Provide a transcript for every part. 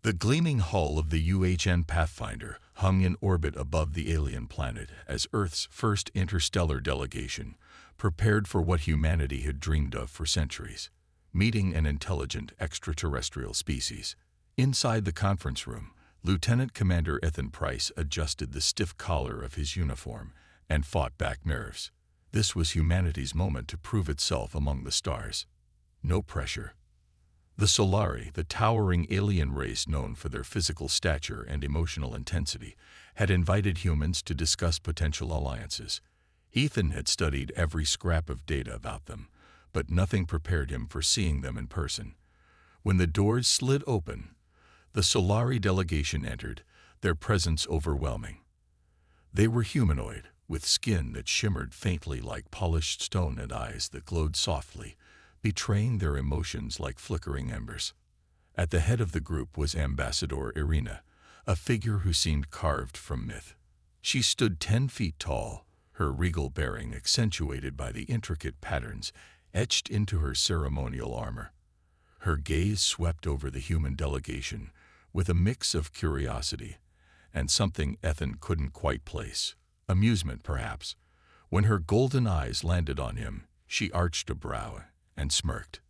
The gleaming hull of the UHN Pathfinder hung in orbit above the alien planet as Earth's first interstellar delegation prepared for what humanity had dreamed of for centuries, meeting an intelligent extraterrestrial species. Inside the conference room, Lieutenant Commander Ethan Price adjusted the stiff collar of his uniform and fought back nerves. This was humanity's moment to prove itself among the stars. No pressure. The Solari, the towering alien race known for their physical stature and emotional intensity, had invited humans to discuss potential alliances. Ethan had studied every scrap of data about them, but nothing prepared him for seeing them in person. When the doors slid open, the Solari delegation entered, their presence overwhelming. They were humanoid, with skin that shimmered faintly like polished stone and eyes that glowed softly, betraying their emotions like flickering embers. At the head of the group was Ambassador Irina, a figure who seemed carved from myth. She stood 10 feet tall, her regal bearing accentuated by the intricate patterns etched into her ceremonial armor. Her gaze swept over the human delegation with a mix of curiosity and something Ethan couldn't quite place. Amusement, perhaps. When her golden eyes landed on him, she arched a brow and smirked.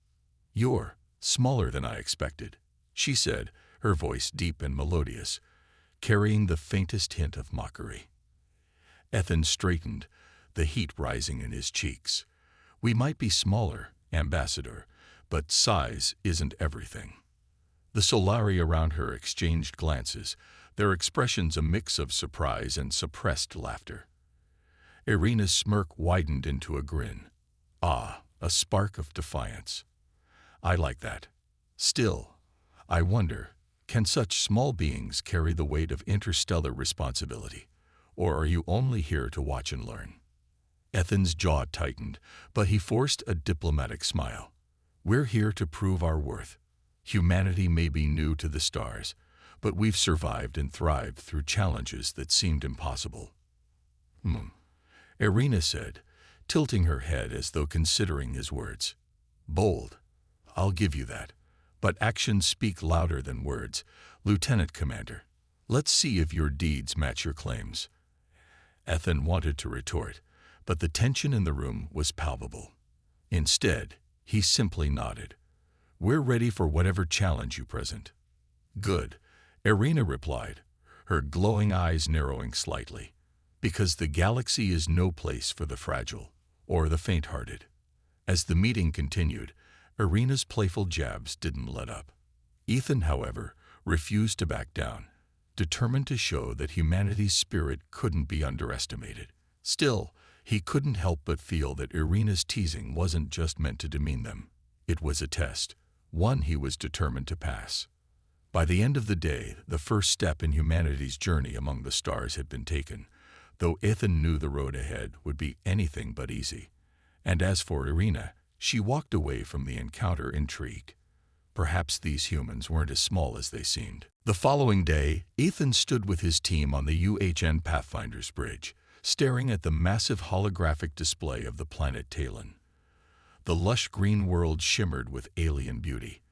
"You're smaller than I expected," she said, her voice deep and melodious, carrying the faintest hint of mockery. Ethan straightened, the heat rising in his cheeks. "We might be smaller, Ambassador, but size isn't everything." The Solari around her exchanged glances, their expressions a mix of surprise and suppressed laughter. Irina's smirk widened into a grin. "Ah, a spark of defiance. I like that. Still, I wonder, can such small beings carry the weight of interstellar responsibility? Or are you only here to watch and learn?" Ethan's jaw tightened, but he forced a diplomatic smile. "We're here to prove our worth. Humanity may be new to the stars, but we've survived and thrived through challenges that seemed impossible." Irina said, tilting her head as though considering his words. "Bold. I'll give you that. But actions speak louder than words, Lieutenant Commander. Let's see if your deeds match your claims." Ethan wanted to retort, but the tension in the room was palpable. Instead, he simply nodded. "We're ready for whatever challenge you present." "Good," Irina replied, her glowing eyes narrowing slightly, "because the galaxy is no place for the fragile or the faint-hearted." As the meeting continued, Irina's playful jabs didn't let up. Ethan, however, refused to back down, determined to show that humanity's spirit couldn't be underestimated. Still, he couldn't help but feel that Irina's teasing wasn't just meant to demean them. It was a test, one he was determined to pass. By the end of the day, the first step in humanity's journey among the stars had been taken, though Ethan knew the road ahead would be anything but easy. And as for Irina, she walked away from the encounter intrigued. Perhaps these humans weren't as small as they seemed. The following day, Ethan stood with his team on the UHN Pathfinder's bridge, staring at the massive holographic display of the planet Talon. The lush green world shimmered with alien beauty,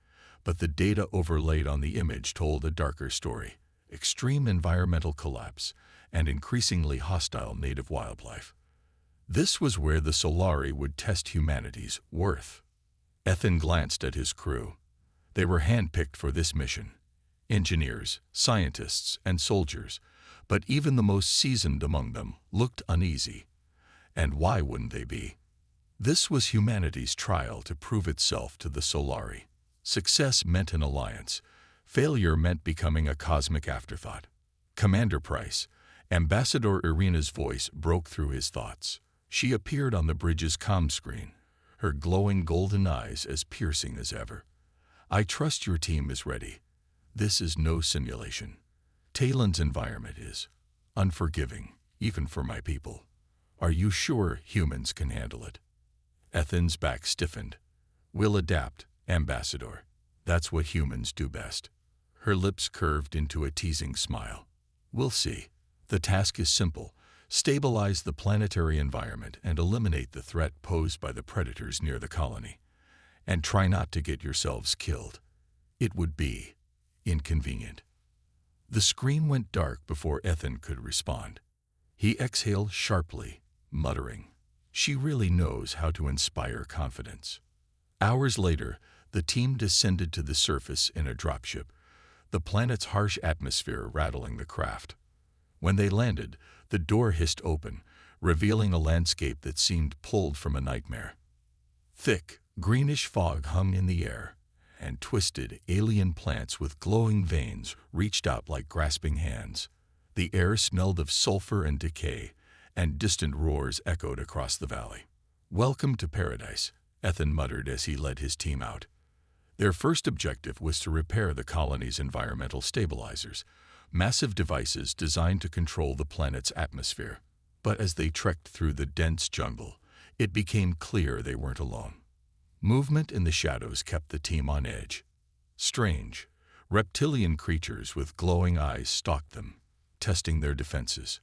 but the data overlaid on the image told a darker story: extreme environmental collapse and increasingly hostile native wildlife. This was where the Solari would test humanity's worth. Ethan glanced at his crew. They were handpicked for this mission. Engineers, scientists, and soldiers, but even the most seasoned among them looked uneasy. And why wouldn't they be? This was humanity's trial to prove itself to the Solari. Success meant an alliance. Failure meant becoming a cosmic afterthought. "Commander Price," Ambassador Irina's voice broke through his thoughts. She appeared on the bridge's comm screen, her glowing golden eyes as piercing as ever. "I trust your team is ready. This is no simulation. Talon's environment is unforgiving, even for my people. Are you sure humans can handle it?" Ethan's back stiffened. "We'll adapt, Ambassador. That's what humans do best." Her lips curved into a teasing smile. "We'll see. The task is simple. Stabilize the planetary environment and eliminate the threat posed by the predators near the colony. And try not to get yourselves killed. It would be Inconvenient. The screen went dark before Ethan could respond. He exhaled sharply, muttering, "She really knows how to inspire confidence." Hours later, the team descended to the surface in a dropship, the planet's harsh atmosphere rattling the craft. When they landed, the door hissed open, revealing a landscape that seemed pulled from a nightmare. Thick, greenish fog hung in the air, and twisted, alien plants with glowing veins reached out like grasping hands. The air smelled of sulfur and decay, and distant roars echoed across the valley. "Welcome to paradise," Ethan muttered as he led his team out. Their first objective was to repair the colony's environmental stabilizers, massive devices designed to control the planet's atmosphere. But as they trekked through the dense jungle, it became clear they weren't alone. Movement in the shadows kept the team on edge. Strange, reptilian creatures with glowing eyes stalked them, testing their defenses.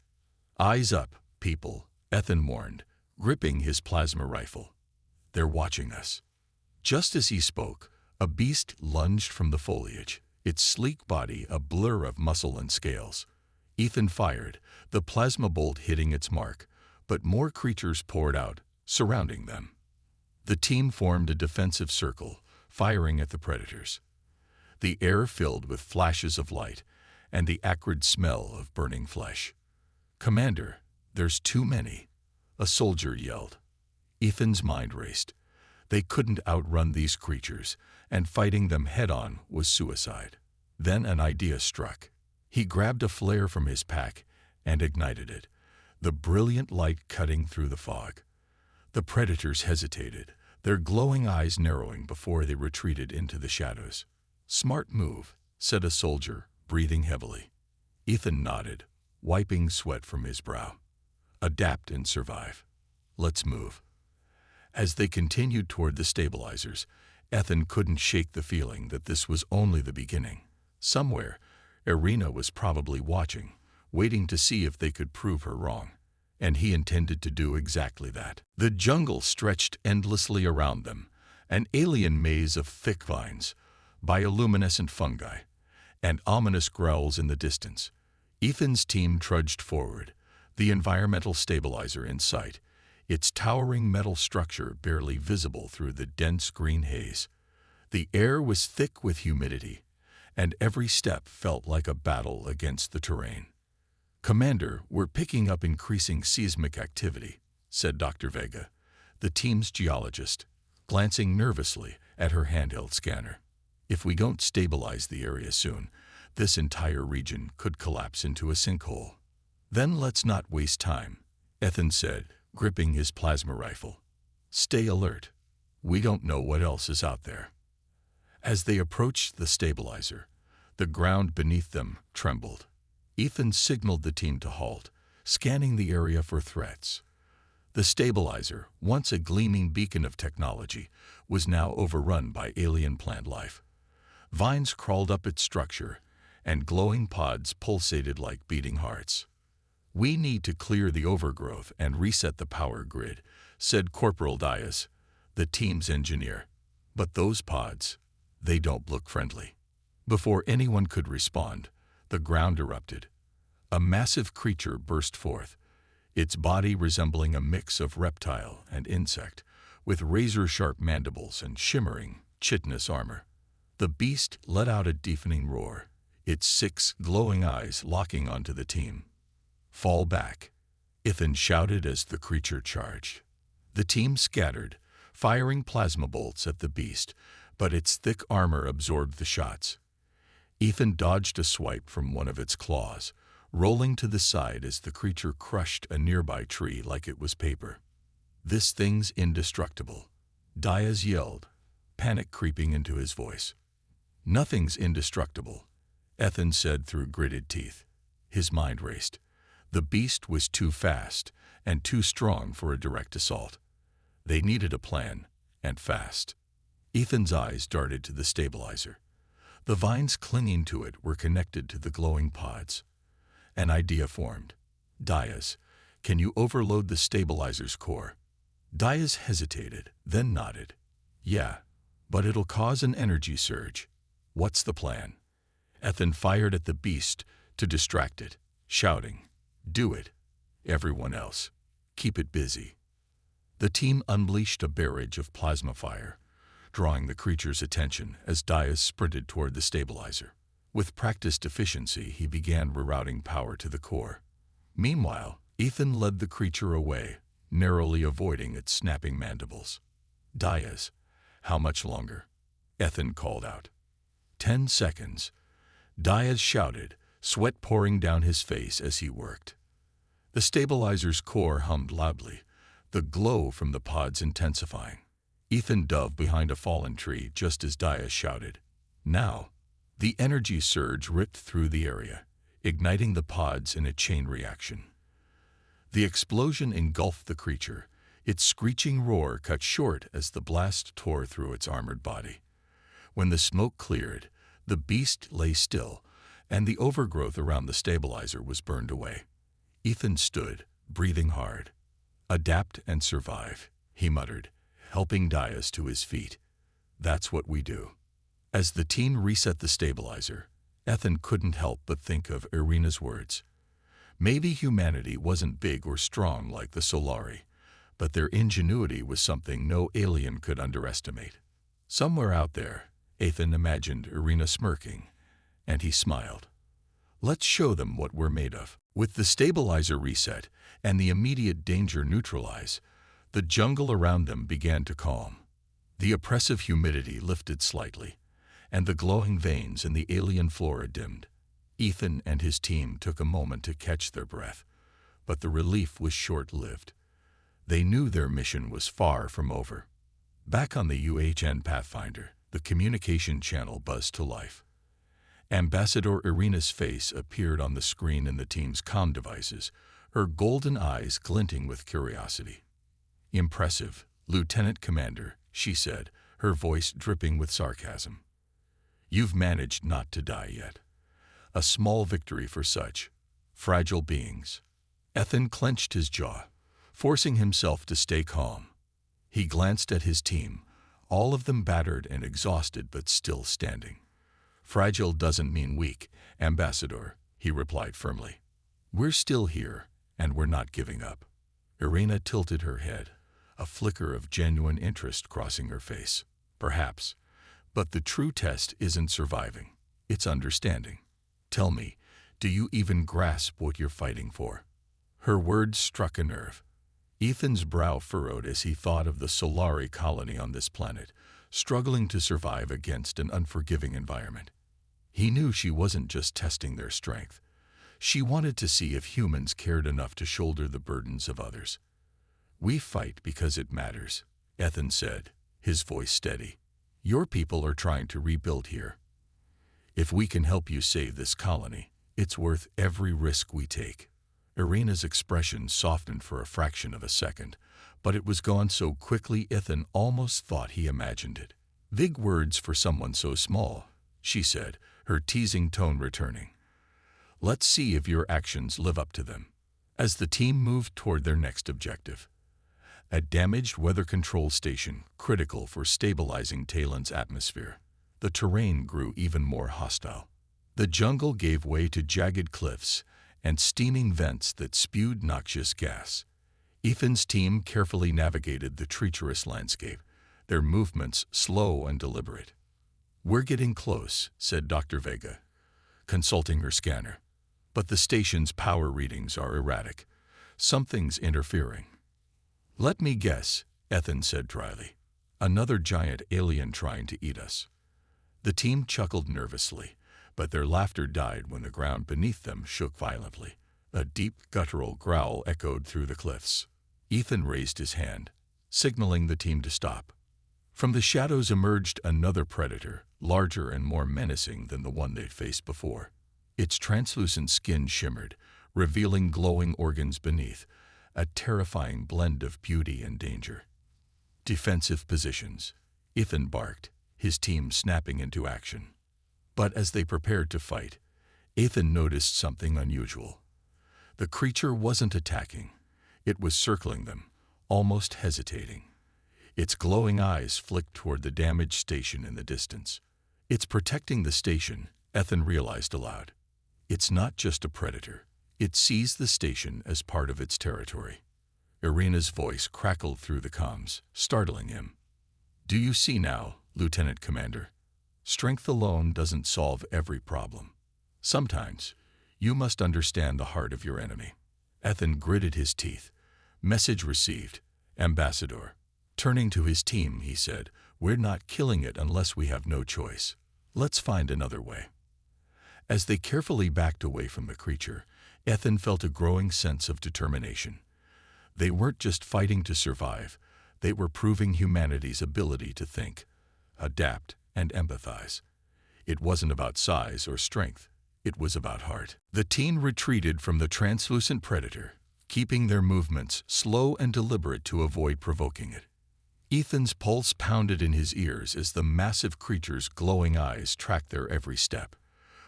"Eyes up, people," Ethan warned, gripping his plasma rifle. "They're watching us." Just as he spoke, a beast lunged from the foliage, its sleek body a blur of muscle and scales. Ethan fired, the plasma bolt hitting its mark, but more creatures poured out, surrounding them. The team formed a defensive circle, firing at the predators. The air filled with flashes of light and the acrid smell of burning flesh. "Commander, there's too many," a soldier yelled. Ethan's mind raced. They couldn't outrun these creatures, and fighting them head-on was suicide. Then an idea struck. He grabbed a flare from his pack and ignited it, the brilliant light cutting through the fog. The predators hesitated, their glowing eyes narrowing before they retreated into the shadows. "Smart move," said a soldier, breathing heavily. Ethan nodded, wiping sweat from his brow. "Adapt and survive. Let's move." As they continued toward the stabilizers, Ethan couldn't shake the feeling that this was only the beginning. Somewhere, Irina was probably watching, waiting to see if they could prove her wrong. And he intended to do exactly that. The jungle stretched endlessly around them, an alien maze of thick vines, bioluminescent fungi, and ominous growls in the distance. Ethan's team trudged forward, the environmental stabilizer in sight, its towering metal structure barely visible through the dense green haze. The air was thick with humidity, and every step felt like a battle against the terrain. "Commander, we're picking up increasing seismic activity," said Dr. Vega, the team's geologist, glancing nervously at her handheld scanner. "If we don't stabilize the area soon, this entire region could collapse into a sinkhole." "Then let's not waste time," Ethan said, gripping his plasma rifle. "Stay alert. We don't know what else is out there." As they approached the stabilizer, the ground beneath them trembled. Ethan signaled the team to halt, scanning the area for threats. The stabilizer, once a gleaming beacon of technology, was now overrun by alien plant life. Vines crawled up its structure, and glowing pods pulsated like beating hearts. "We need to clear the overgrowth and reset the power grid," said Corporal Diaz, the team's engineer. "But those pods, they don't look friendly." Before anyone could respond, the ground erupted. A massive creature burst forth, its body resembling a mix of reptile and insect, with razor-sharp mandibles and shimmering, chitinous armor. The beast let out a deafening roar, its 6 glowing eyes locking onto the team. "Fall back," Ethan shouted as the creature charged. The team scattered, firing plasma bolts at the beast, but its thick armor absorbed the shots. Ethan dodged a swipe from one of its claws, rolling to the side as the creature crushed a nearby tree like it was paper. "This thing's indestructible," Diaz yelled, panic creeping into his voice. "Nothing's indestructible," Ethan said through gritted teeth. His mind raced. The beast was too fast and too strong for a direct assault. They needed a plan, and fast. Ethan's eyes darted to the stabilizer. The vines clinging to it were connected to the glowing pods. An idea formed. "Diaz, can you overload the stabilizer's core?" Diaz hesitated, then nodded. "Yeah, but it'll cause an energy surge." "What's the plan?" Ethan fired at the beast to distract it, shouting, "Do it, everyone else. Keep it busy." The team unleashed a barrage of plasma fire, drawing the creature's attention as Dias sprinted toward the stabilizer. With practiced efficiency, he began rerouting power to the core. Meanwhile, Ethan led the creature away, narrowly avoiding its snapping mandibles. "Dias, how much longer?" Ethan called out. 10 seconds. Dias shouted, sweat pouring down his face as he worked. The stabilizer's core hummed loudly, the glow from the pods intensifying. Ethan dove behind a fallen tree just as Dias shouted. Now, the energy surge ripped through the area, igniting the pods in a chain reaction. The explosion engulfed the creature, its screeching roar cut short as the blast tore through its armored body. When the smoke cleared, the beast lay still, and the overgrowth around the stabilizer was burned away. Ethan stood, breathing hard. "Adapt and survive," he muttered, helping Dias to his feet. "That's what we do." As the team reset the stabilizer, Ethan couldn't help but think of Irina's words. Maybe humanity wasn't big or strong like the Solari, but their ingenuity was something no alien could underestimate. Somewhere out there, Ethan imagined Irina smirking, and he smiled. "Let's show them what we're made of." With the stabilizer reset and the immediate danger neutralized, the jungle around them began to calm. The oppressive humidity lifted slightly, and the glowing veins in the alien flora dimmed. Ethan and his team took a moment to catch their breath, but the relief was short-lived. They knew their mission was far from over. Back on the UHN Pathfinder, the communication channel buzzed to life. Ambassador Irina's face appeared on the screen in the team's comm devices, her golden eyes glinting with curiosity. "Impressive, Lieutenant Commander," she said, her voice dripping with sarcasm. "You've managed not to die yet. A small victory for such fragile beings." Ethan clenched his jaw, forcing himself to stay calm. He glanced at his team, all of them battered and exhausted but still standing. "Fragile doesn't mean weak, Ambassador," he replied firmly. "We're still here, and we're not giving up." Irina tilted her head, a flicker of genuine interest crossing her face. "Perhaps, but the true test isn't surviving, it's understanding. Tell me, do you even grasp what you're fighting for?" Her words struck a nerve. Ethan's brow furrowed as he thought of the Solari colony on this planet, struggling to survive against an unforgiving environment. He knew she wasn't just testing their strength. She wanted to see if humans cared enough to shoulder the burdens of others. "We fight because it matters," Ethan said, his voice steady. "Your people are trying to rebuild here. If we can help you save this colony, it's worth every risk we take." Irina's expression softened for a fraction of a second, but it was gone so quickly Ethan almost thought he imagined it. "Big words for someone so small," she said, her teasing tone returning. "Let's see if your actions live up to them." As the team moved toward their next objective, a damaged weather control station critical for stabilizing Talon's atmosphere, the terrain grew even more hostile. The jungle gave way to jagged cliffs and steaming vents that spewed noxious gas. Ethan's team carefully navigated the treacherous landscape, their movements slow and deliberate. "We're getting close," said Dr. Vega, consulting her scanner. "But the station's power readings are erratic. Something's interfering." "Let me guess," Ethan said dryly. "Another giant alien trying to eat us." The team chuckled nervously, but their laughter died when the ground beneath them shook violently. A deep, guttural growl echoed through the cliffs. Ethan raised his hand, signaling the team to stop. From the shadows emerged another predator, larger and more menacing than the one they'd faced before. Its translucent skin shimmered, revealing glowing organs beneath, a terrifying blend of beauty and danger. "Defensive positions," Ethan barked, his team snapping into action. But as they prepared to fight, Ethan noticed something unusual. The creature wasn't attacking. It was circling them, almost hesitating. Its glowing eyes flicked toward the damaged station in the distance. "It's protecting the station," Ethan realized aloud. It's not just a predator. It sees the station as part of its territory. Irina's voice crackled through the comms, startling him. Do you see now, Lieutenant Commander? Strength alone doesn't solve every problem. Sometimes, you must understand the heart of your enemy. Ethan gritted his teeth. Message received. Ambassador. Turning to his team, he said, we're not killing it unless we have no choice. Let's find another way. As they carefully backed away from the creature, Ethan felt a growing sense of determination. They weren't just fighting to survive, they were proving humanity's ability to think, adapt, and empathize. It wasn't about size or strength, it was about heart. The teen retreated from the translucent predator, keeping their movements slow and deliberate to avoid provoking it. Ethan's pulse pounded in his ears as the massive creature's glowing eyes tracked their every step.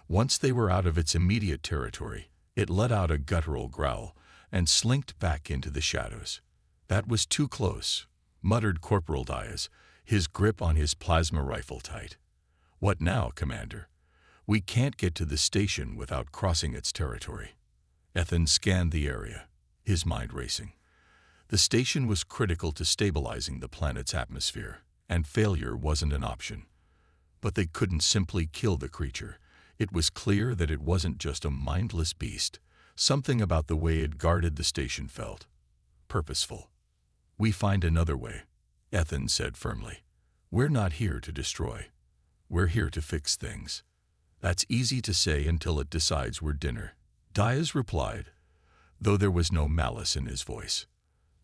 Once they were out of its immediate territory, it let out a guttural growl and slinked back into the shadows. That was too close, muttered Corporal Diaz, his grip on his plasma rifle tight. What now, Commander? We can't get to the station without crossing its territory. Ethan scanned the area, his mind racing. The station was critical to stabilizing the planet's atmosphere, and failure wasn't an option. But they couldn't simply kill the creature. It was clear that it wasn't just a mindless beast. Something about the way it guarded the station felt purposeful. We find another way, Ethan said firmly. We're not here to destroy. We're here to fix things. That's easy to say until it decides we're dinner, Diaz replied, though there was no malice in his voice.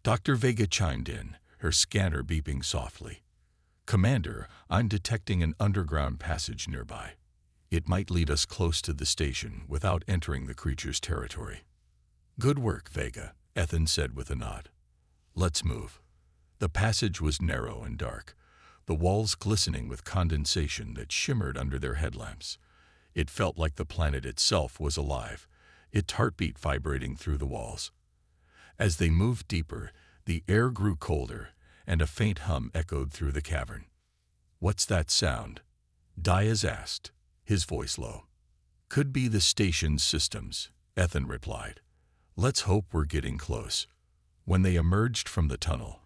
Dr. Vega chimed in, her scanner beeping softly. Commander, I'm detecting an underground passage nearby. It might lead us close to the station without entering the creature's territory. Good work, Vega, Ethan said with a nod. Let's move. The passage was narrow and dark, the walls glistening with condensation that shimmered under their headlamps. It felt like the planet itself was alive, its heartbeat vibrating through the walls. As they moved deeper, the air grew colder, and a faint hum echoed through the cavern. What's that sound? Diaz asked, his voice low. Could be the station's systems, Ethan replied. Let's hope we're getting close. When they emerged from the tunnel,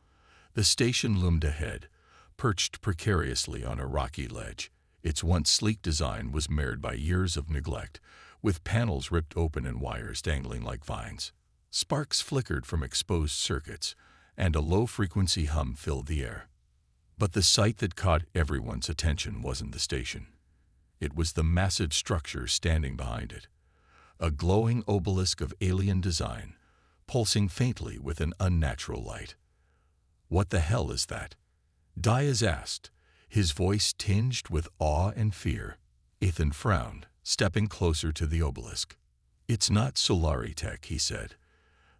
the station loomed ahead, perched precariously on a rocky ledge. Its once sleek design was marred by years of neglect, with panels ripped open and wires dangling like vines. Sparks flickered from exposed circuits, and a low-frequency hum filled the air. But the sight that caught everyone's attention wasn't the station. It was the massive structure standing behind it, a glowing obelisk of alien design, pulsing faintly with an unnatural light. What the hell is that? Diaz asked, his voice tinged with awe and fear. Ethan frowned, stepping closer to the obelisk. It's not Solari tech, he said.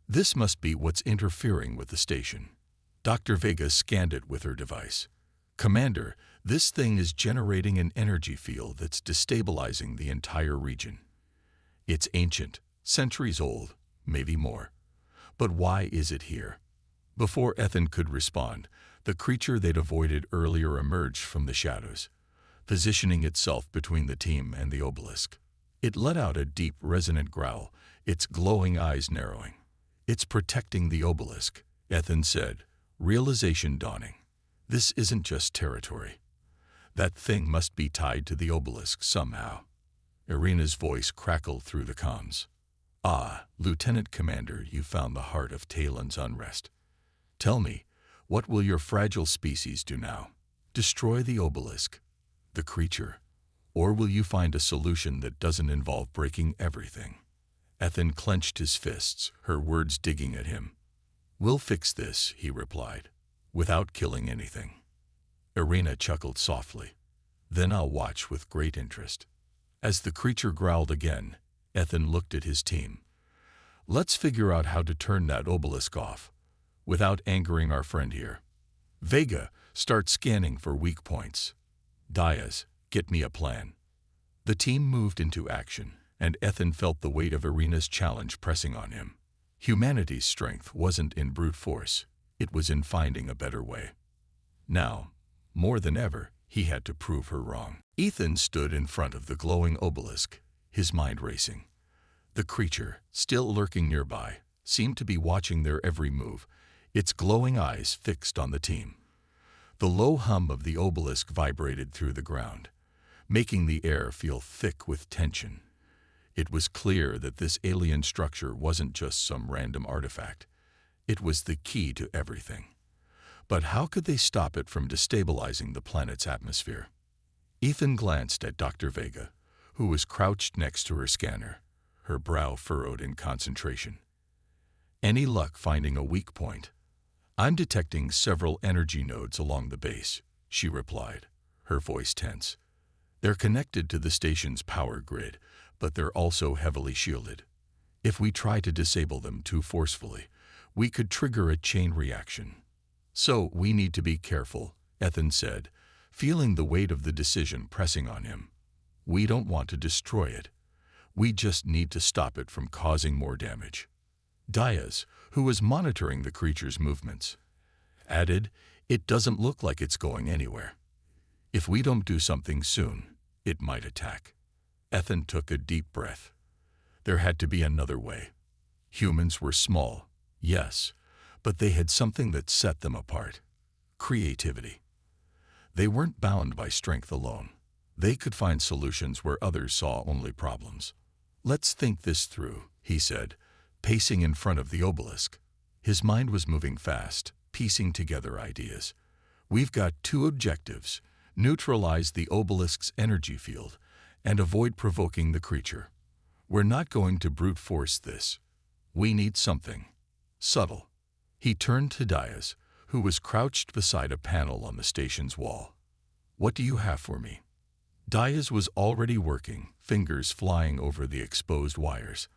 This must be what's interfering with the station. Dr. Vega scanned it with her device. Commander, this thing is generating an energy field that's destabilizing the entire region. It's ancient, centuries old, maybe more. But why is it here? Before Ethan could respond, the creature they'd avoided earlier emerged from the shadows, positioning itself between the team and the obelisk. It let out a deep, resonant growl, its glowing eyes narrowing. It's protecting the obelisk, Ethan said, realization dawning. This isn't just territory. That thing must be tied to the obelisk somehow. Irina's voice crackled through the comms. Ah, Lieutenant Commander, you found the heart of Talon's unrest. Tell me, what will your fragile species do now? Destroy the obelisk, the creature, or will you find a solution that doesn't involve breaking everything? Ethan clenched his fists, her words digging at him. We'll fix this, he replied, without killing anything. Irina chuckled softly. Then I'll watch with great interest. As the creature growled again, Ethan looked at his team. Let's figure out how to turn that obelisk off, without angering our friend here. Vega, start scanning for weak points. Diaz, get me a plan. The team moved into action, and Ethan felt the weight of Irina's challenge pressing on him. Humanity's strength wasn't in brute force, it was in finding a better way. Now, more than ever, He had to prove her wrong. Ethan stood in front of the glowing obelisk, his mind racing. The creature, still lurking nearby, seemed to be watching their every move, its glowing eyes fixed on the team. The low hum of the obelisk vibrated through the ground, making the air feel thick with tension. It was clear that this alien structure wasn't just some random artifact. It was the key to everything. But how could they stop it from destabilizing the planet's atmosphere? Ethan glanced at Dr. Vega, who was crouched next to her scanner, her brow furrowed in concentration. Any luck finding a weak point? I'm detecting several energy nodes along the base, she replied, her voice tense. They're connected to the station's power grid, but they're also heavily shielded. If we try to disable them too forcefully, we could trigger a chain reaction. So we need to be careful, Ethan said, feeling the weight of the decision pressing on him. We don't want to destroy it. We just need to stop it from causing more damage. Diaz, who was monitoring the creature's movements, added, "It doesn't look like it's going anywhere. If we don't do something soon, it might attack." Ethan took a deep breath. There had to be another way. Humans were small, yes, but they had something that set them apart: creativity. They weren't bound by strength alone. They could find solutions where others saw only problems. "Let's think this through," he said, pacing in front of the obelisk. His mind was moving fast, piecing together ideas. "We've got two objectives: neutralize the obelisk's energy field and avoid provoking the creature. We're not going to brute force this. We need something subtle." He turned to Diaz, who was crouched beside a panel on the station's wall. "What do you have for me?" Diaz was already working, fingers flying over the exposed wires.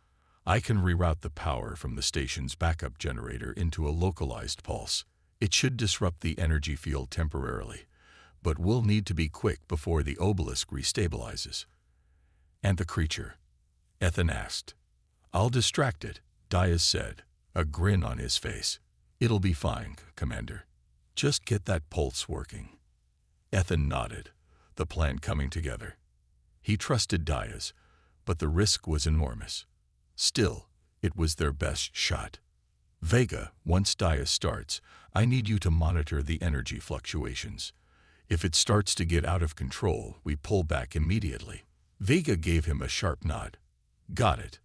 "I can reroute the power from the station's backup generator into a localized pulse. It should disrupt the energy field temporarily, but we'll need to be quick before the obelisk restabilizes." "And the creature?" Ethan asked. "I'll distract it," Diaz said, a grin on his face. "It'll be fine, Commander. Just get that pulse working." Ethan nodded, the plan coming together. He trusted Diaz, but the risk was enormous. Still, it was their best shot. "Vega, once Diaz starts, I need you to monitor the energy fluctuations. If it starts to get out of control, we pull back immediately." Vega gave him a sharp nod. "Got it."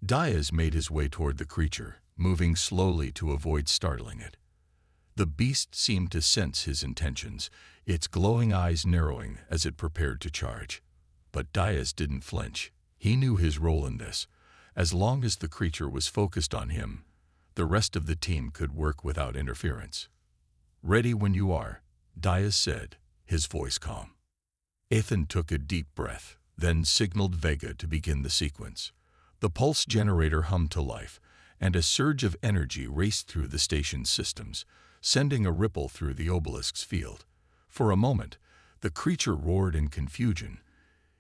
Diaz made his way toward the creature, moving slowly to avoid startling it. The beast seemed to sense his intentions, its glowing eyes narrowing as it prepared to charge. But Diaz didn't flinch. He knew his role in this. As long as the creature was focused on him, the rest of the team could work without interference. "Ready when you are," Diaz said, his voice calm. Ethan took a deep breath, then signaled Vega to begin the sequence. The pulse generator hummed to life, and a surge of energy raced through the station's systems, sending a ripple through the obelisk's field. For a moment, the creature roared in confusion,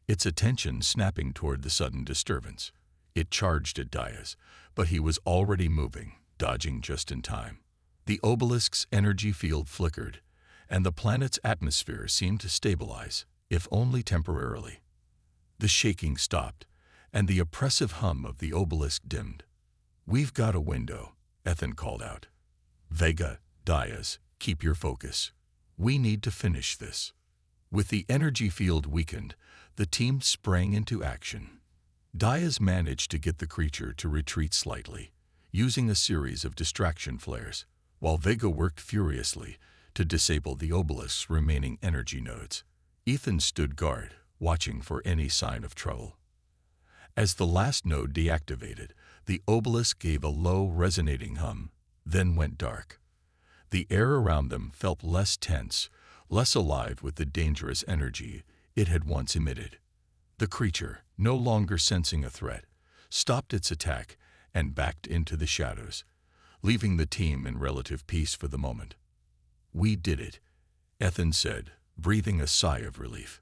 its attention snapping toward the sudden disturbance. It charged at Diaz, but he was already moving, dodging just in time. The obelisk's energy field flickered, and the planet's atmosphere seemed to stabilize, if only temporarily. The shaking stopped, and the oppressive hum of the obelisk dimmed. "We've got a window," Ethan called out. "Vega, Diaz, keep your focus. We need to finish this." With the energy field weakened, the team sprang into action. Diaz managed to get the creature to retreat slightly, using a series of distraction flares, while Vega worked furiously to disable the obelisk's remaining energy nodes. Ethan stood guard, watching for any sign of trouble. As the last node deactivated, the obelisk gave a low, resonating hum, then went dark. The air around them felt less tense, less alive with the dangerous energy it had once emitted. The creature, no longer sensing a threat, stopped its attack and backed into the shadows, leaving the team in relative peace for the moment. "We did it," Ethan said, breathing a sigh of relief.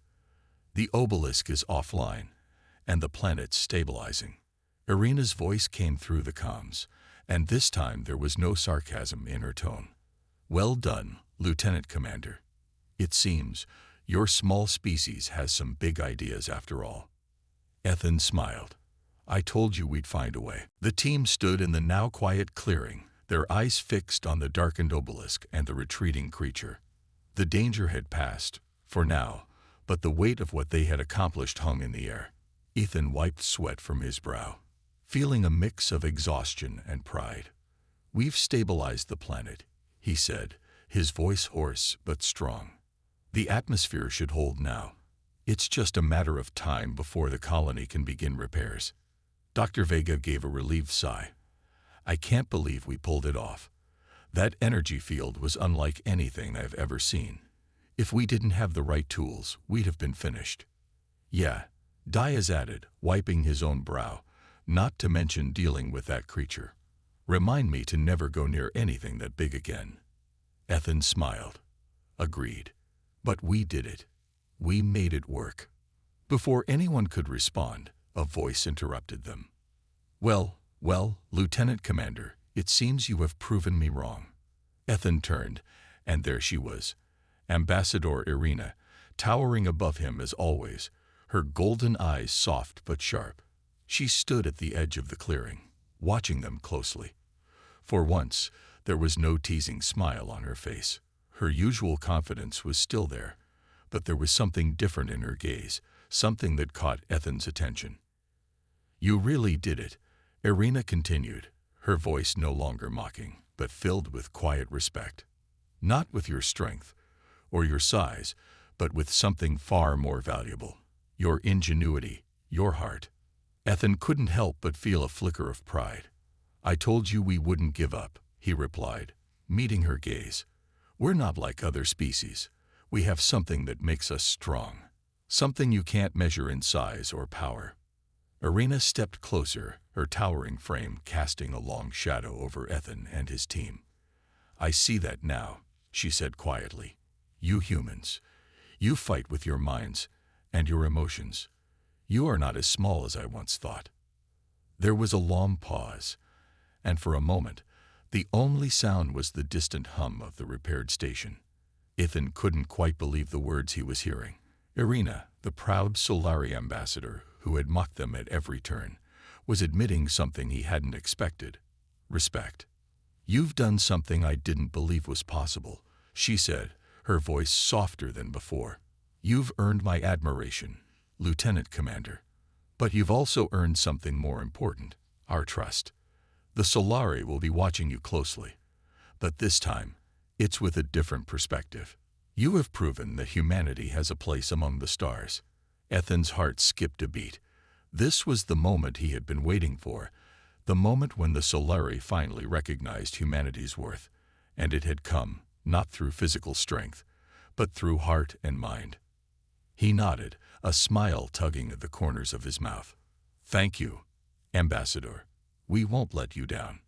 "The obelisk is offline, and the planet's stabilizing." Irina's voice came through the comms, and this time there was no sarcasm in her tone. "Well done, Lieutenant Commander. It seems Your small species has some big ideas after all. Ethan smiled. I told you we'd find a way. The team stood in the now quiet clearing, their eyes fixed on the darkened obelisk and the retreating creature. The danger had passed, for now, but the weight of what they had accomplished hung in the air. Ethan wiped sweat from his brow, feeling a mix of exhaustion and pride. We've stabilized the planet, he said, his voice hoarse but strong. The atmosphere should hold now. It's just a matter of time before the colony can begin repairs. Dr. Vega gave a relieved sigh. I can't believe we pulled it off. That energy field was unlike anything I've ever seen. If we didn't have the right tools, we'd have been finished. Yeah, Diaz added, wiping his own brow, not to mention dealing with that creature. Remind me to never go near anything that big again. Ethan smiled. Agreed. But we did it. We made it work. Before anyone could respond, a voice interrupted them. Well, Lieutenant Commander, it seems you have proven me wrong. Ethan turned, and there she was, Ambassador Irina, towering above him as always, her golden eyes soft but sharp. She stood at the edge of the clearing, watching them closely. For once, there was no teasing smile on her face. Her usual confidence was still there, but there was something different in her gaze, something that caught Ethan's attention. You really did it, Irina continued, her voice no longer mocking, but filled with quiet respect. Not with your strength or your size, but with something far more valuable. Your ingenuity, your heart. Ethan couldn't help but feel a flicker of pride. I told you we wouldn't give up, he replied, meeting her gaze. We're not like other species. We have something that makes us strong. Something you can't measure in size or power. Irina stepped closer, her towering frame casting a long shadow over Ethan and his team. I see that now, she said quietly. You humans, you fight with your minds and your emotions. You are not as small as I once thought. There was a long pause, and for a moment, the only sound was the distant hum of the repaired station. Ethan couldn't quite believe the words he was hearing. Irina, the proud Solari ambassador who had mocked them at every turn, was admitting something he hadn't expected. Respect. You've done something I didn't believe was possible, she said, her voice softer than before. You've earned my admiration, Lieutenant Commander. But you've also earned something more important, our trust. The Solari will be watching you closely. But this time, it's with a different perspective. You have proven that humanity has a place among the stars. Ethan's heart skipped a beat. This was the moment he had been waiting for, the moment when the Solari finally recognized humanity's worth. And it had come, not through physical strength, but through heart and mind. He nodded, a smile tugging at the corners of his mouth. Thank you, Ambassador. We won't let you down.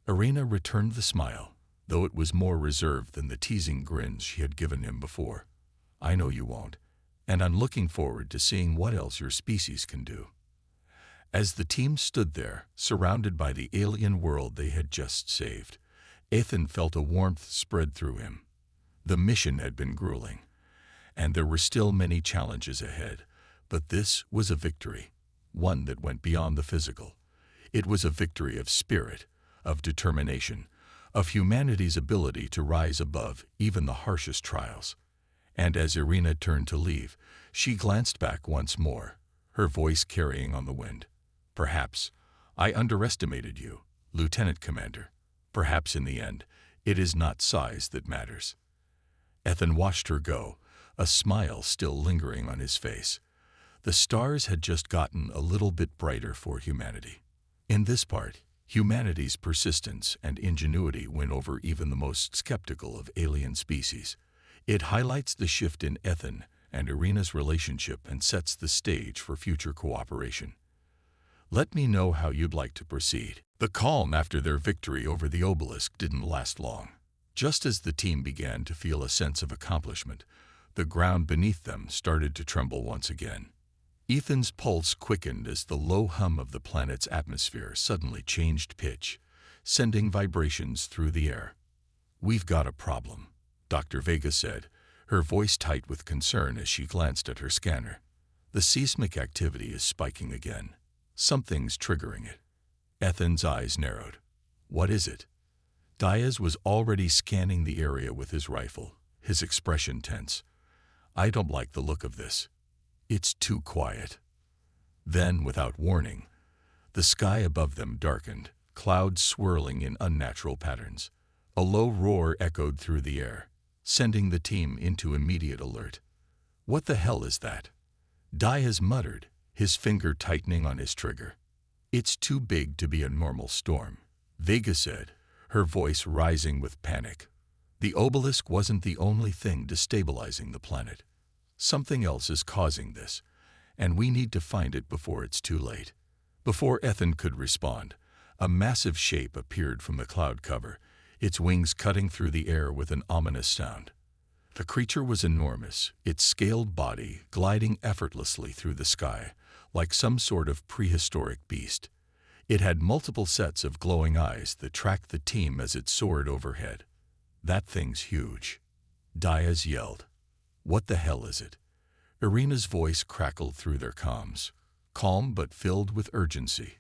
Irina returned the smile, though it was more reserved than the teasing grins she had given him before. I know you won't, and I'm looking forward to seeing what else your species can do. As the team stood there, surrounded by the alien world they had just saved, Ethan felt a warmth spread through him. The mission had been grueling, and there were still many challenges ahead, but this was a victory, one that went beyond the physical. It was a victory of spirit, of determination, of humanity's ability to rise above even the harshest trials. And as Irina turned to leave, she glanced back once more, her voice carrying on the wind. Perhaps I underestimated you, Lieutenant Commander. Perhaps in the end, it is not size that matters. Ethan watched her go, a smile still lingering on his face. The stars had just gotten a little bit brighter for humanity. In this part, humanity's persistence and ingenuity win over even the most skeptical of alien species. It highlights the shift in Ethan and Irina's relationship and sets the stage for future cooperation. Let me know how you'd like to proceed. The calm after their victory over the obelisk didn't last long. Just as the team began to feel a sense of accomplishment, the ground beneath them started to tremble once again. Ethan's pulse quickened as the low hum of the planet's atmosphere suddenly changed pitch, sending vibrations through the air. We've got a problem, Dr. Vega said, her voice tight with concern as she glanced at her scanner. The seismic activity is spiking again. Something's triggering it. Ethan's eyes narrowed. What is it? Diaz was already scanning the area with his rifle, his expression tense. I don't like the look of this. It's too quiet. Then, without warning, the sky above them darkened, clouds swirling in unnatural patterns. A low roar echoed through the air, sending the team into immediate alert. What the hell is that? Diaz muttered, his finger tightening on his trigger. It's too big to be a normal storm, Vega said, her voice rising with panic. The obelisk wasn't the only thing destabilizing the planet. Something else is causing this, and we need to find it before it's too late. Before Ethan could respond, a massive shape appeared from the cloud cover, its wings cutting through the air with an ominous sound. The creature was enormous, its scaled body gliding effortlessly through the sky, like some sort of prehistoric beast. It had multiple sets of glowing eyes that tracked the team as it soared overhead. That thing's huge. Diaz yelled. What the hell is it? Irina's voice crackled through their comms, calm but filled with urgency.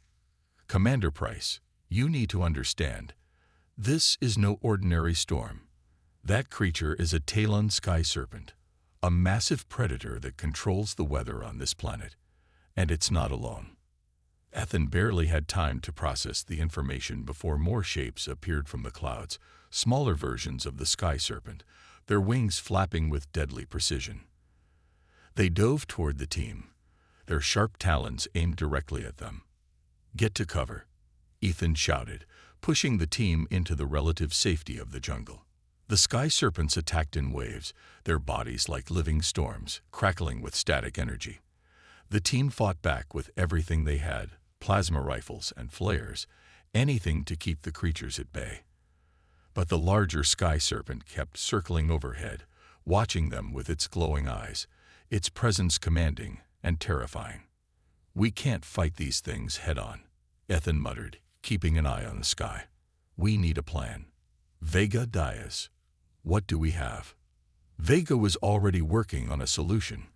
Commander Price, you need to understand. This is no ordinary storm. That creature is a Talon sky serpent, a massive predator that controls the weather on this planet. And it's not alone. Ethan barely had time to process the information before more shapes appeared from the clouds, smaller versions of the sky serpent, their wings flapping with deadly precision. They dove toward the team, their sharp talons aimed directly at them. Get to cover, Ethan shouted, pushing the team into the relative safety of the jungle. The sky serpents attacked in waves, their bodies like living storms, crackling with static energy. The team fought back with everything they had, plasma rifles and flares, anything to keep the creatures at bay. But the larger sky serpent kept circling overhead, watching them with its glowing eyes, its presence commanding and terrifying. We can't fight these things head-on, Ethan muttered, keeping an eye on the sky. We need a plan. Vega, Diaz, what do we have? Vega was already working on a solution.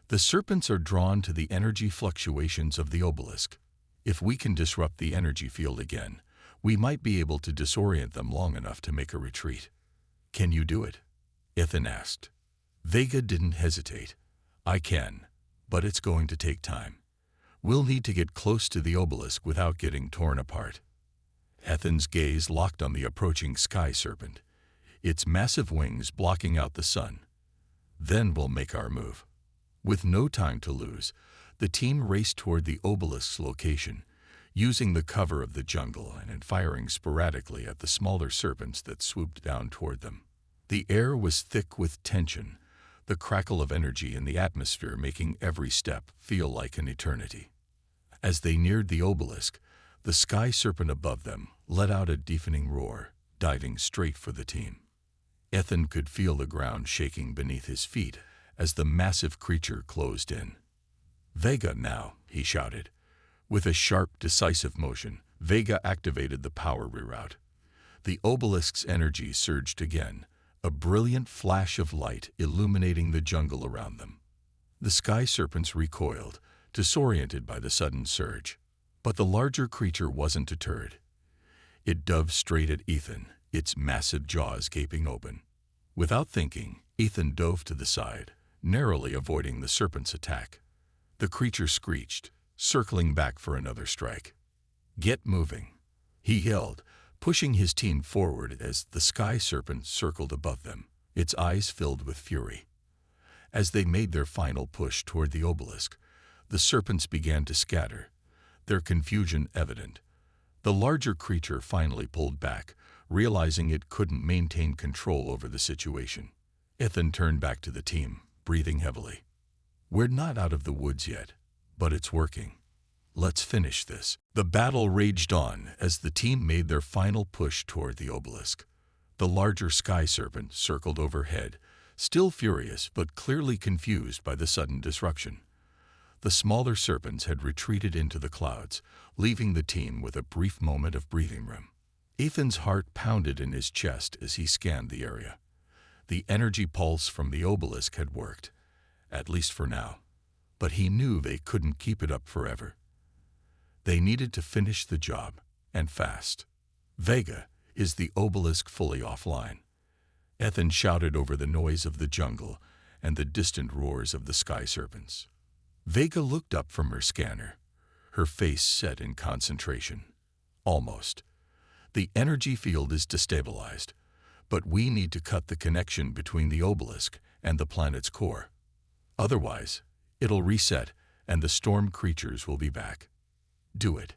The serpents are drawn to the energy fluctuations of the obelisk. If we can disrupt the energy field again, we might be able to disorient them long enough to make a retreat. Can you do it? Ethan asked. Vega didn't hesitate. I can, but it's going to take time. We'll need to get close to the obelisk without getting torn apart. Ethan's gaze locked on the approaching sky serpent, its massive wings blocking out the sun. Then we'll make our move. With no time to lose, the team raced toward the obelisk's location, using the cover of the jungle and firing sporadically at the smaller serpents that swooped down toward them. The air was thick with tension, the crackle of energy in the atmosphere making every step feel like an eternity. As they neared the obelisk, the sky serpent above them let out a deafening roar, diving straight for the team. Ethan could feel the ground shaking beneath his feet as the massive creature closed in. Vega now, he shouted. With a sharp, decisive motion, Vega activated the power reroute. The obelisk's energy surged again, a brilliant flash of light illuminating the jungle around them. The sky serpents recoiled, disoriented by the sudden surge. But the larger creature wasn't deterred. It dove straight at Ethan, its massive jaws gaping open. Without thinking, Ethan dove to the side, narrowly avoiding the serpent's attack. The creature screeched, circling back for another strike. Get moving, he yelled, pushing his team forward as the sky serpent circled above them, its eyes filled with fury. As they made their final push toward the obelisk, the serpents began to scatter, their confusion evident. The larger creature finally pulled back, realizing it couldn't maintain control over the situation. Ethan turned back to the team, breathing heavily. We're not out of the woods yet, but it's working. Let's finish this. The battle raged on as the team made their final push toward the obelisk. The larger sky serpent circled overhead, still furious but clearly confused by the sudden disruption. The smaller serpents had retreated into the clouds, leaving the team with a brief moment of breathing room. Ethan's heart pounded in his chest as he scanned the area. The energy pulse from the obelisk had worked, at least for now. But he knew they couldn't keep it up forever. They needed to finish the job, and fast. "Vega, is the obelisk fully offline?" Ethan shouted over the noise of the jungle and the distant roars of the sky serpents. Vega looked up from her scanner, her face set in concentration. "Almost. The energy field is destabilized, but we need to cut the connection between the obelisk and the planet's core. Otherwise, it'll reset and the storm creatures will be back." "Do it,"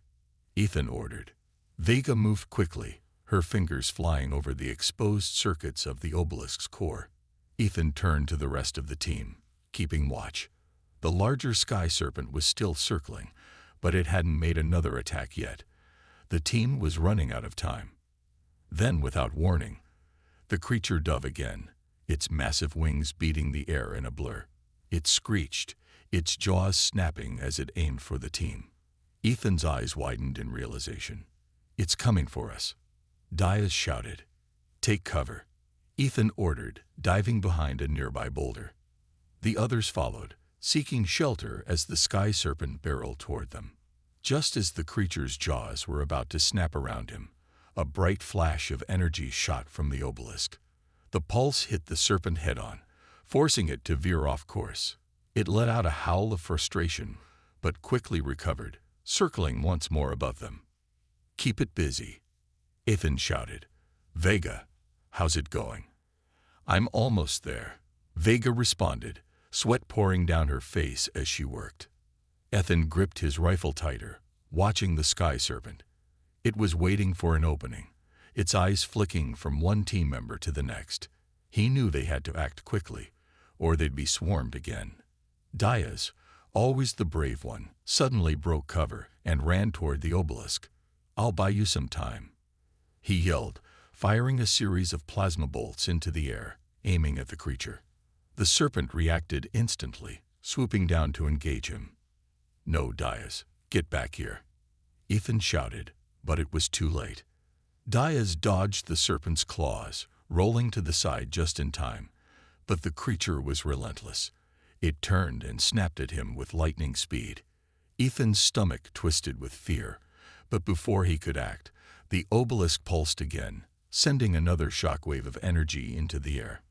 Ethan ordered. Vega moved quickly, her fingers flying over the exposed circuits of the obelisk's core. Ethan turned to the rest of the team, keeping watch. The larger sky serpent was still circling, but it hadn't made another attack yet. The team was running out of time. Then, without warning, the creature dove again, its massive wings beating the air in a blur. It screeched, its jaws snapping as it aimed for the team. Ethan's eyes widened in realization. "It's coming for us," Diaz shouted. "Take cover," Ethan ordered, diving behind a nearby boulder. The others followed, seeking shelter as the sky serpent barreled toward them. Just as the creature's jaws were about to snap around him, a bright flash of energy shot from the obelisk. The pulse hit the serpent head-on, forcing it to veer off course. It let out a howl of frustration, but quickly recovered, circling once more above them. "Keep it busy," Ethan shouted. "Vega, how's it going?" "I'm almost there," Vega responded, sweat pouring down her face as she worked. Ethan gripped his rifle tighter, watching the sky serpent. It was waiting for an opening, its eyes flicking from one team member to the next. He knew they had to act quickly, or they'd be swarmed again. Diaz, always the brave one, suddenly broke cover and ran toward the obelisk. "I'll buy you some time," he yelled, firing a series of plasma bolts into the air, aiming at the creature. The serpent reacted instantly, swooping down to engage him. "No, Diaz, get back here," Ethan shouted, but it was too late. Diaz dodged the serpent's claws, rolling to the side just in time, but the creature was relentless. It turned and snapped at him with lightning speed. Ethan's stomach twisted with fear, but before he could act, the obelisk pulsed again, sending another shockwave of energy into the air.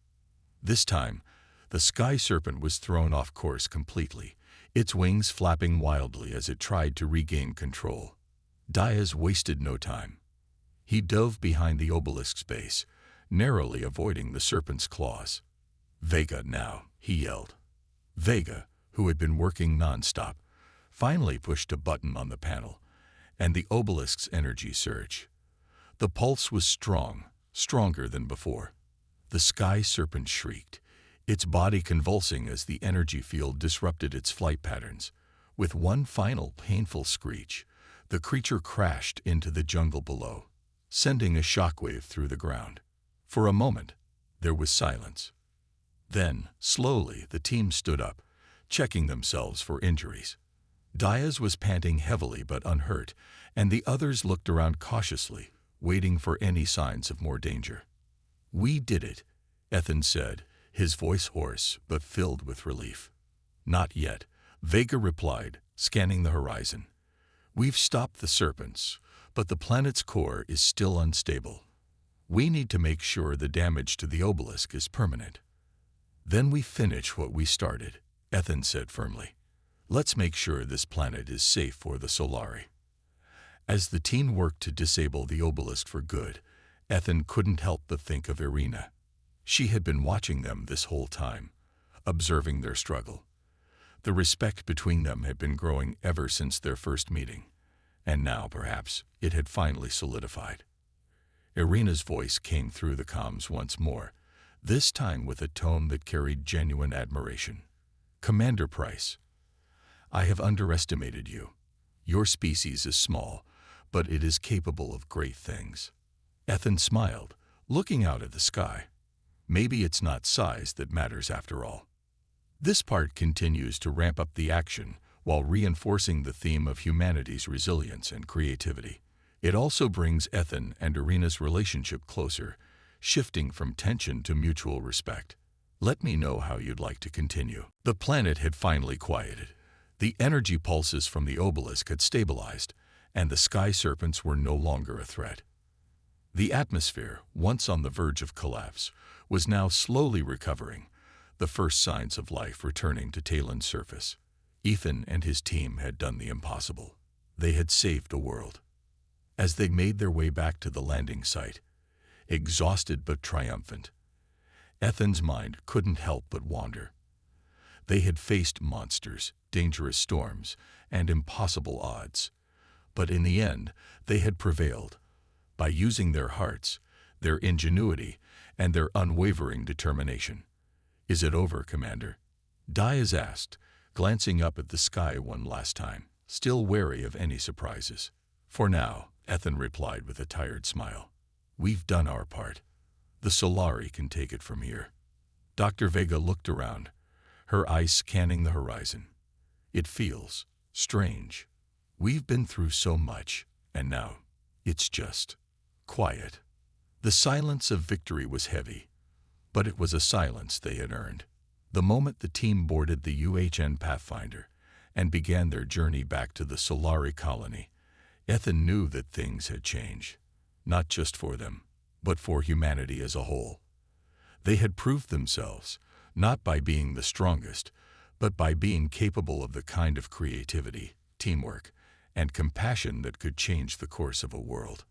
This time, the sky serpent was thrown off course completely, its wings flapping wildly as it tried to regain control. Diaz wasted no time. He dove behind the obelisk's base, narrowly avoiding the serpent's claws. "Vega now," he yelled. Vega, who had been working non-stop, finally pushed a button on the panel, and the obelisk's energy surged. The pulse was strong, stronger than before. The sky serpent shrieked, its body convulsing as the energy field disrupted its flight patterns. With one final painful screech, the creature crashed into the jungle below, sending a shockwave through the ground. For a moment, there was silence. Then, slowly, the team stood up, checking themselves for injuries. Diaz was panting heavily but unhurt, and the others looked around cautiously, waiting for any signs of more danger. "We did it," Ethan said, his voice hoarse but filled with relief. "Not yet," Vega replied, scanning the horizon. "We've stopped the serpents, but the planet's core is still unstable. We need to make sure the damage to the obelisk is permanent." "Then we finish what we started," Ethan said firmly. "Let's make sure this planet is safe for the Solari." As the team worked to disable the obelisk for good, Ethan couldn't help but think of Irina. She had been watching them this whole time, observing their struggle. The respect between them had been growing ever since their first meeting, and now, perhaps, it had finally solidified. Irina's voice came through the comms once more, this time with a tone that carried genuine admiration. "Commander Price, I have underestimated you. Your species is small, but it is capable of great things." Ethan smiled, looking out at the sky. Maybe it's not size that matters after all. This part continues to ramp up the action while reinforcing the theme of humanity's resilience and creativity. It also brings Ethan and Irina's relationship closer, shifting from tension to mutual respect. Let me know how you'd like to continue. The planet had finally quieted. The energy pulses from the obelisk had stabilized, and the sky serpents were no longer a threat. The atmosphere, once on the verge of collapse, was now slowly recovering, the first signs of life returning to Talon's surface. Ethan and his team had done the impossible. They had saved the world. As they made their way back to the landing site, exhausted but triumphant, Ethan's mind couldn't help but wander. They had faced monsters, dangerous storms, and impossible odds. But in the end, they had prevailed. By using their hearts, their ingenuity, and their unwavering determination. "Is it over, Commander?" Diaz asked, glancing up at the sky one last time, still wary of any surprises. "For now," Ethan replied with a tired smile. "We've done our part. The Solari can take it from here." Dr. Vega looked around, her eyes scanning the horizon. "It feels strange. We've been through so much, and now it's just quiet." The silence of victory was heavy, but it was a silence they had earned. The moment the team boarded the UHN Pathfinder and began their journey back to the Solari colony, Ethan knew that things had changed, not just for them, but for humanity as a whole. They had proved themselves, not by being the strongest, but by being capable of the kind of creativity, teamwork, and compassion that could change the course of a world.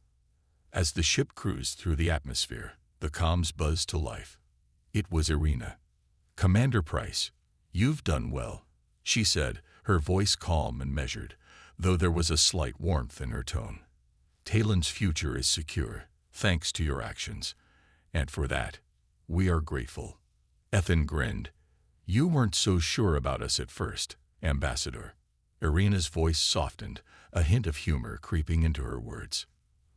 As the ship cruised through the atmosphere, the comms buzzed to life. It was Irina. "Commander Price, you've done well," she said, her voice calm and measured, though there was a slight warmth in her tone. "Talon's future is secure, thanks to your actions, and for that, we are grateful." Ethan grinned. "You weren't so sure about us at first, Ambassador." Irina's voice softened, a hint of humor creeping into her words.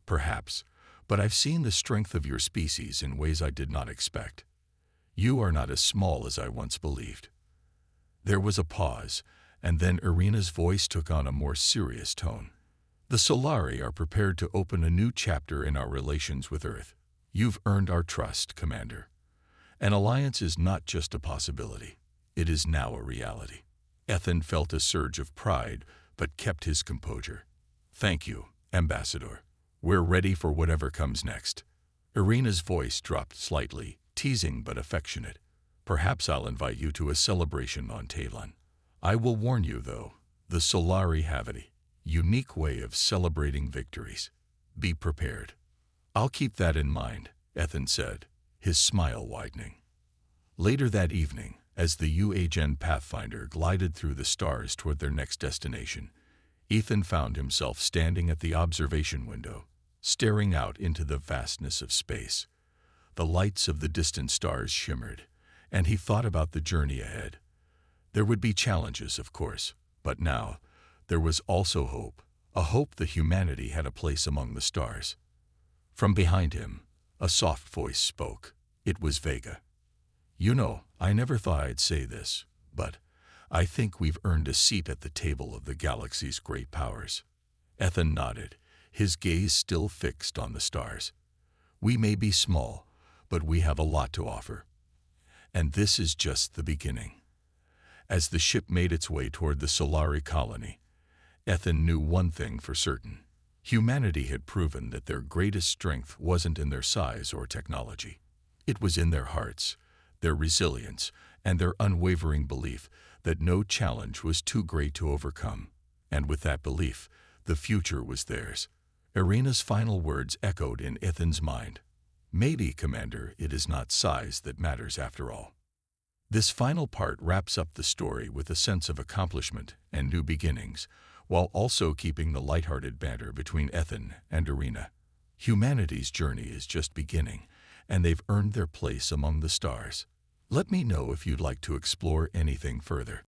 "Perhaps, but I've seen the strength of your species in ways I did not expect. You are not as small as I once believed." There was a pause, and then Irina's voice took on a more serious tone. "The Solari are prepared to open a new chapter in our relations with Earth. You've earned our trust, Commander. An alliance is not just a possibility. It is now a reality." Ethan felt a surge of pride, but kept his composure. "Thank you, Ambassador. We're ready for whatever comes next." Irina's voice dropped slightly, teasing but affectionate. "Perhaps I'll invite you to a celebration on Talon. I will warn you, though, the Solari have a unique way of celebrating victories. Be prepared." "I'll keep that in mind," Ethan said, his smile widening. Later that evening, as the UHN Pathfinder glided through the stars toward their next destination, Ethan found himself standing at the observation window, staring out into the vastness of space. The lights of the distant stars shimmered, and he thought about the journey ahead. There would be challenges, of course, but now there was also hope, a hope that humanity had a place among the stars. From behind him, a soft voice spoke. It was Vega. "You know, I never thought I'd say this, but I think we've earned a seat at the table of the galaxy's great powers." Ethan nodded, his gaze still fixed on the stars. "We may be small, but we have a lot to offer. And this is just the beginning." As the ship made its way toward the Solari colony, Ethan knew one thing for certain. Humanity had proven that their greatest strength wasn't in their size or technology. It was in their hearts, their resilience, and their unwavering belief that no challenge was too great to overcome. And with that belief, the future was theirs. Irina's final words echoed in Ethan's mind. "Maybe, Commander, it is not size that matters after all." This final part wraps up the story with a sense of accomplishment and new beginnings, while also keeping the lighthearted banter between Ethan and Irina. Humanity's journey is just beginning, and they've earned their place among the stars. Let me know if you'd like to explore anything further.